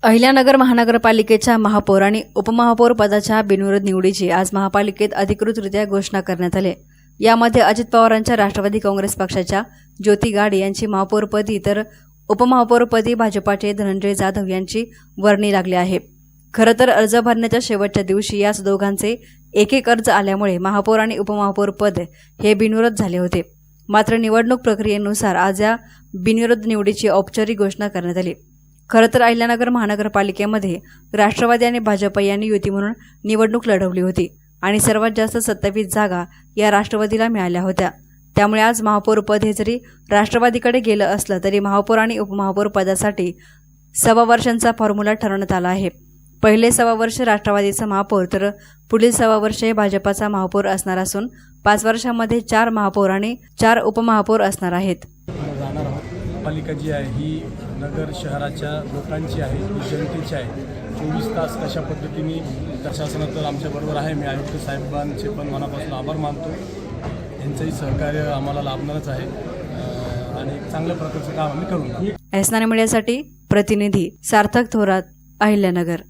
अहिल्यानगर महानगरपालिकेच्या महापौर आणि उपमहापौर पदाच्या बिनविरोध निवडीची आज महापालिकेत अधिकृतरित्या घोषणा करण्यात आली। यामध्ये अजित पवारांच्या राष्ट्रवादी काँग्रेस पक्षाच्या ज्योती गाडे यांची महापौरपदी तर उपमहापौरपदी भाजपाचे धनंजय जाधव यांची वर्णी लागली आहे। खरं तर अर्ज भरण्याच्या शेवटच्या दिवशी याच दोघांचे एक अर्ज आल्यामुळे महापौर आणि उपमहापौर पद हे बिनविरोध झाले होते। मात्र निवडणूक प्रक्रियेनुसार आज या बिनविरोध निवडीची औपचारिक घोषणा करण्यात आली। खरं तर अहिल्यानगर महानगरपालिकेमध्ये राष्ट्रवादी आणि भाजप यांनी युती म्हणून निवडणूक लढवली होती आणि सर्वात जास्त 27 जागा या राष्ट्रवादीला मिळाल्या होत्या। त्यामुळे आज महापौर पद हे जरी राष्ट्रवादीकडे गेलं असलं तरी महापौर आणि उपमहापौर पदासाठी 6 वर्षांचा फॉर्म्युला ठरवण्यात आला आहे। पहिले 6 वर्ष राष्ट्रवादीचा महापौर तर पुढील 6 वर्ष हे भाजपाचा महापौर असणार असून 5 वर्षांमध्ये 4 महापौर आणि 4 उपमहापौर असणार आहेत। पालिका जी आहे ही नगर शहराच्या लोकांची आहे, जनतेची आहे। 24 तास कशा पद्धतीने प्रशासनात आमच्याबरोबर आहे। मी आयुक्त साहेबांचे पण मनापासून आभार मानतो। यांचंही सहकार्य आम्हाला लाभणारच आहे आणि चांगल्या प्रकारचं काम आम्ही करू। एसनाने मीडियासाठी प्रतिनिधी सार्थक थोरात, अहिल्यानगर।